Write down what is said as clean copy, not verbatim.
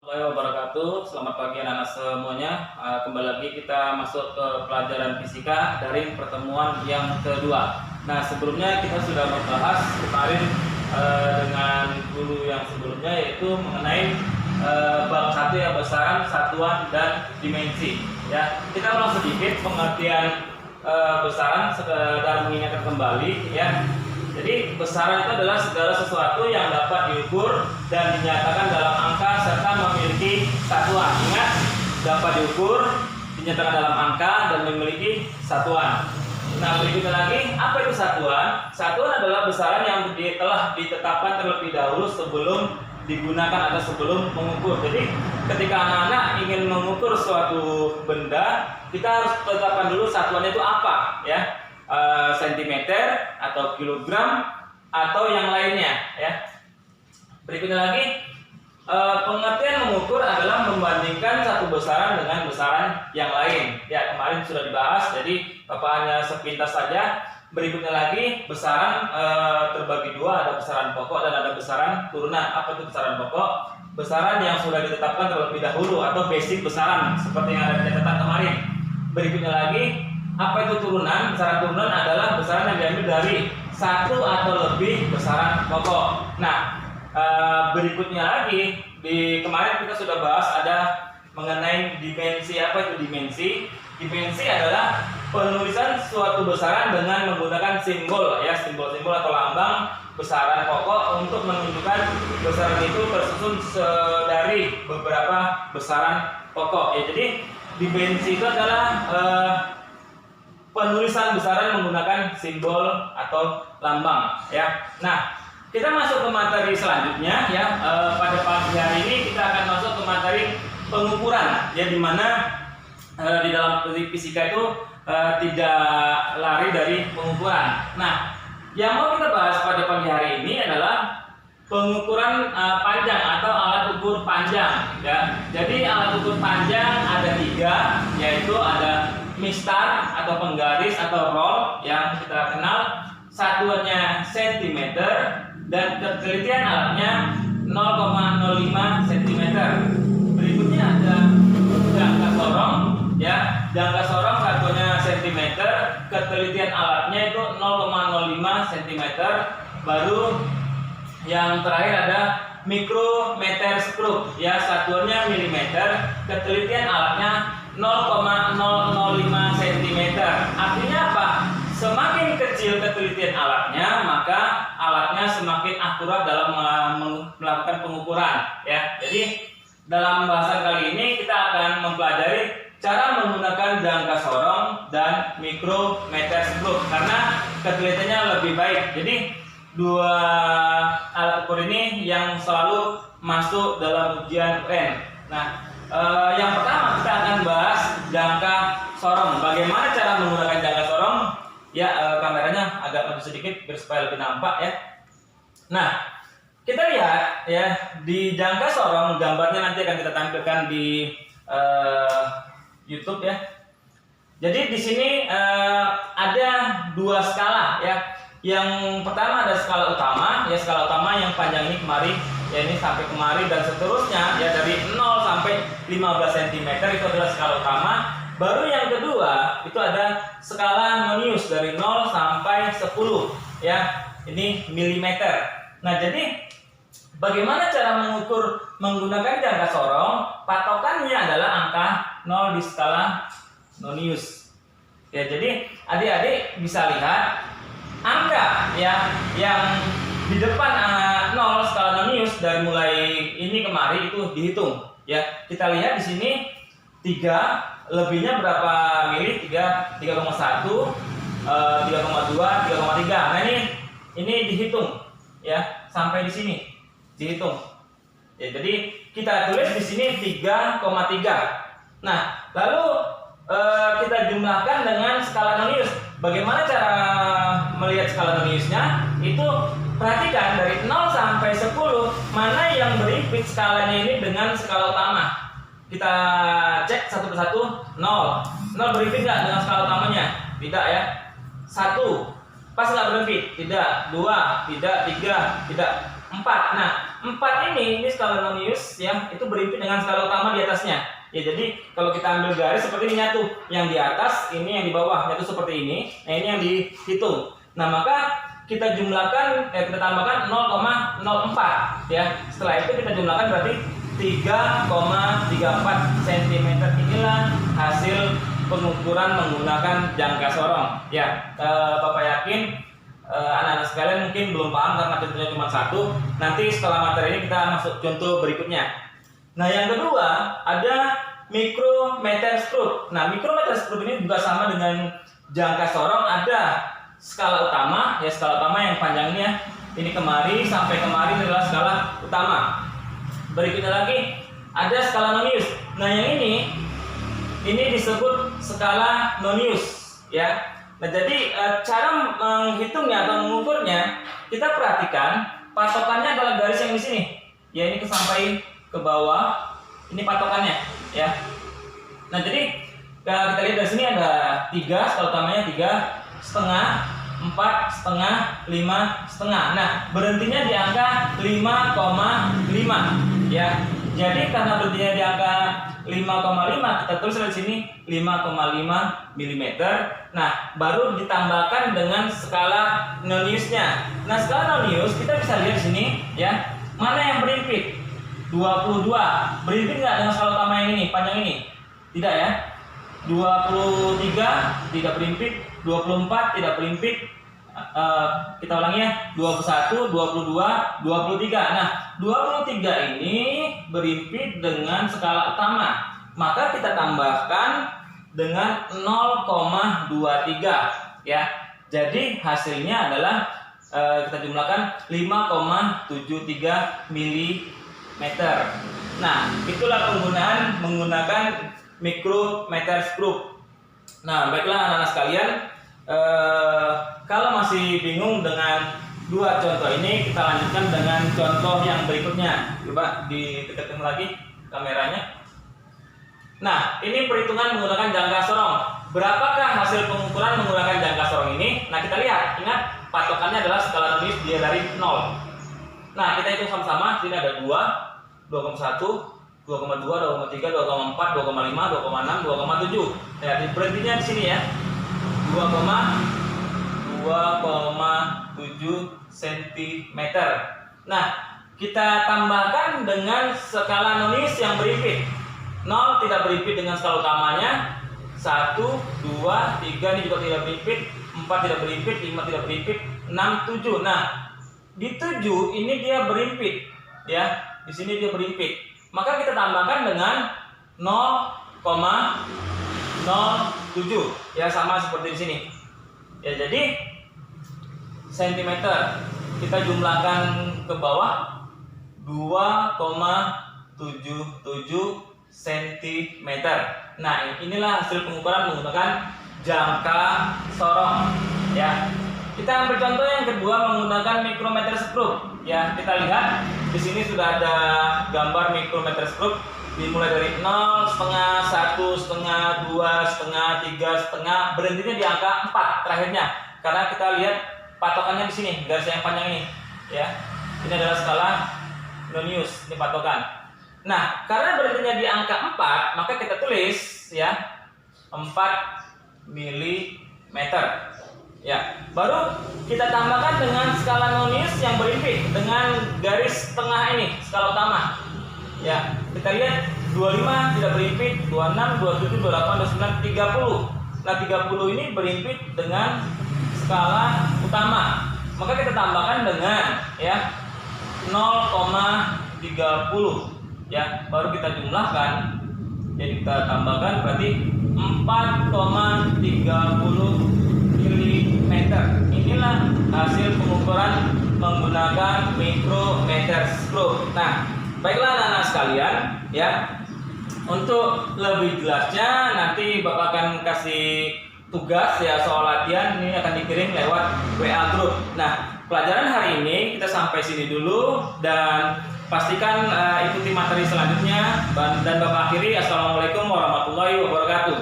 Warahmatullahi wabarakatuh. Selamat pagi anak-anak semuanya. Kembali lagi kita masuk ke pelajaran fisika dari pertemuan yang kedua. Nah, sebelumnya kita sudah membahas kemarin dengan guru yang sebelumnya, yaitu mengenai bab 1 yang besaran, satuan, dan dimensi. Ya, kita ulang sedikit pengertian besaran sekedar mengingatkan kembali. Ya, jadi besaran itu adalah segala sesuatu yang dapat diukur dan dinyatakan dalam angka serta memiliki satuan. Ingat, dapat diukur, dinyatakan dalam angka, dan memiliki satuan. Nah, berikutnya lagi, apa itu satuan? Satuan adalah besaran yang telah ditetapkan terlebih dahulu sebelum digunakan atau sebelum mengukur. Jadi ketika anak-anak ingin mengukur suatu benda, kita harus tetapkan dulu satuannya itu apa, ya. Sentimeter atau kilogram atau yang lainnya, ya. Berikutnya lagi, pengertian mengukur adalah membandingkan satu besaran dengan besaran yang lain. Ya, kemarin sudah dibahas, jadi Bapak hanya sepintas saja. Berikutnya lagi, besaran terbagi dua, ada besaran pokok dan ada besaran turunan. Apa itu besaran pokok? Besaran yang sudah ditetapkan terlebih dahulu atau basic besaran seperti yang ada di catatan kemarin. Berikutnya lagi, apa itu turunan? Besaran turunan adalah besaran yang diambil dari satu atau lebih besaran pokok. Nah, berikutnya lagi, di kemarin kita sudah bahas ada mengenai dimensi. Apa itu dimensi? Dimensi adalah penulisan suatu besaran dengan menggunakan simbol, ya, simbol-simbol atau lambang besaran pokok untuk menunjukkan besaran itu tersusun dari beberapa besaran pokok. Ya, jadi dimensi itu adalah penulisan besaran menggunakan simbol atau lambang, ya. Nah, kita masuk ke materi selanjutnya, ya. Pada pagi hari ini kita akan masuk ke materi pengukuran, ya, di mana di dalam fisika itu tidak lari dari pengukuran. Nah, yang mau kita bahas pada pagi hari ini adalah pengukuran panjang atau alat ukur panjang, ya. Jadi alat ukur panjang ada 3, yaitu ada mistar atau penggaris atau roll yang kita kenal, satuannya cm, dan ketelitian alatnya 0,05 cm. Berikutnya ada jangka sorong, ya. Jangka sorong satuannya cm, ketelitian alatnya itu 0,05 cm. Baru yang terakhir ada mikrometer stroke, ya, satuannya milimeter, ketelitian alatnya 0,005 cm. Artinya apa? Semakin kecil ketelitian alatnya, maka alatnya semakin akurat dalam melakukan pengukuran, ya. Jadi dalam bahasan kali ini kita akan mempelajari cara menggunakan jangka sorong dan mikrometer stroke karena ketelitiannya lebih baik. Jadi dua alat ukur ini yang selalu masuk dalam ujian UN. Nah, yang pertama kita akan bahas jangka sorong. Bagaimana cara menggunakan jangka sorong? Ya, kameranya agak maju sedikit biar supaya lebih nampak, ya. Nah, kita lihat, ya, di jangka sorong, gambarnya nanti akan kita tampilkan di YouTube, ya. Jadi di sini ada 2 skala, ya. Yang pertama ada skala utama, ya, skala utama yang panjang ini kemari, ya, ini sampai kemari dan seterusnya, ya, dari 0 sampai 15 cm itu adalah skala utama. Baru yang kedua itu ada skala Nonius dari 0 sampai 10, ya, ini milimeter. Nah, jadi bagaimana cara mengukur menggunakan jangka sorong? Patokannya adalah angka 0 di skala Nonius. Ya, jadi adik-adik bisa lihat angka, ya, yang di depan 0 skala Nonius dari mulai ini kemari itu dihitung, ya. Kita lihat di sini 3, lebihnya berapa mili? 3,1, 3,2, 3,3. Nah, ini dihitung, ya, sampai di sini dihitung. Ya, jadi kita tulis di sini 3,3. Nah, lalu kita jumlahkan dengan skala Nonius. Bagaimana cara melihat skala Noniusnya? Itu perhatikan dari 0 sampai 10 mana yang berikut skalanya ini dengan skala utama. Kita cek satu persatu. 0 berikut nggak dengan skala utamanya? Tidak, ya. 1 pas nggak berhenti? Tidak. 2 tidak. 3 tidak. 4. Nah, 4 ini skala nonius ya, itu berimpit dengan skala utama di atasnya. Ya, jadi kalau kita ambil garis seperti ini nyatu, yang di atas ini yang di bawah nyatu seperti ini. Nah, ini yang dihitung. Nah, maka kita jumlahkan kita tambahkan 0,04 ya. Setelah itu kita jumlahkan berarti 3,34 cm. Inilah hasil pengukuran menggunakan jangka sorong. Ya, Bapak yakin anak-anak sekalian mungkin belum paham karena contohnya cuma satu. Nanti setelah materi ini kita masuk contoh berikutnya. Nah, yang kedua ada micrometer stroke. Nah, micrometer stroke ini juga sama dengan jangka sorong. Ada skala utama, ya skala utama yang panjangnya ini kemari sampai kemari adalah skala utama. Berikutnya lagi ada skala nonius. Nah, yang ini disebut skala nonius ya. Nah, jadi cara menghitungnya atau mengukurnya kita perhatikan patokannya adalah garis yang di sini. Ya, ini sampai ke bawah. Ini patokannya ya. Nah, jadi kita lihat dari sini ada 3, skala utamanya 3,5, 4,5, 5,5. Nah, berhentinya di angka 5,5 ya. Jadi karena berhentinya di angka 5,5, kita tulis di sini 5,5 mm. Nah, baru ditambahkan dengan skala noniusnya. Nah, skala nonius kita bisa lihat di sini ya. Mana yang berimpit? 22. Berimpit nggak dengan skala utama yang ini, panjang ini? Tidak ya. 23 tidak berimpit, 24 tidak berimpit. Kita ulangi ya, 21, 22, 23. Nah, 23 ini berimpit dengan skala utama. Maka kita tambahkan dengan 0,23 ya. Jadi hasilnya adalah kita jumlahkan 5,73 mm. Nah, itulah penggunaan menggunakan micrometer stroke. Nah, baiklah anak-anak sekalian, kalau masih bingung dengan dua contoh ini, kita lanjutkan dengan contoh yang berikutnya. Coba didekatkan lagi kameranya. Nah, ini perhitungan menggunakan jangka sorong. Berapakah hasil pengukuran menggunakan jangka sorong ini? Nah, kita lihat. Ingat, patokannya adalah skala nonius dia dari 0. Nah, kita hitung sama-sama. Sini ada 2, 2,1, 2,2, 2,3, 2,4, 2,5, 2,6, 2,7. Ya, berhentinya di sini ya. 2,7 cm. Nah, kita tambahkan dengan skala nonius yang berimpit. 0 tidak berimpit dengan skala utamanya. 1, 2, 3 ini juga tidak berimpit. 4 tidak berimpit, 5 tidak berimpit, 6, 7. Nah, di 7 ini dia berimpit ya. Di sini dia berimpit. Maka kita tambahkan dengan 0,07 ya, sama seperti di sini. Ya, jadi sentimeter kita jumlahkan ke bawah 2,77 cm. Nah, inilah hasil pengukuran menggunakan jangka sorong ya. Kita ambil contoh yang kedua menggunakan micrometer stroke ya. Kita lihat di sini sudah ada gambar micrometer stroke, dimulai dari 0, setengah, 1, setengah, 2, setengah, 3, setengah, berhentinya di angka 4 terakhirnya. Karena kita lihat patokannya di sini, garis yang panjang ini ya. Ini adalah skala nonius, ini patokan. Nah, karena berhentinya di angka 4, maka kita tulis ya 4 mm ya. Baru kita tambahkan dengan skala nonius yang berimpit dengan garis tengah ini, skala utama ya. Kita lihat 25 tidak berimpit, 26, 27, 28, 29, 30. Nah, 30 ini berimpit dengan skala utama. Maka kita tambahkan dengan ya 0,30 ya. Baru kita jumlahkan. Jadi kita tambahkan berarti 4,30 mm. Inilah hasil pengukuran menggunakan micrometer stroke. Nah, baiklah anak-anak sekalian ya. Untuk lebih jelasnya nanti Bapak akan kasih tugas ya, soal latihan ini akan dikirim lewat WA group. Nah, pelajaran hari ini kita sampai sini dulu dan pastikan ikuti materi selanjutnya dan Bapak akhiri. Assalamualaikum warahmatullahi wabarakatuh.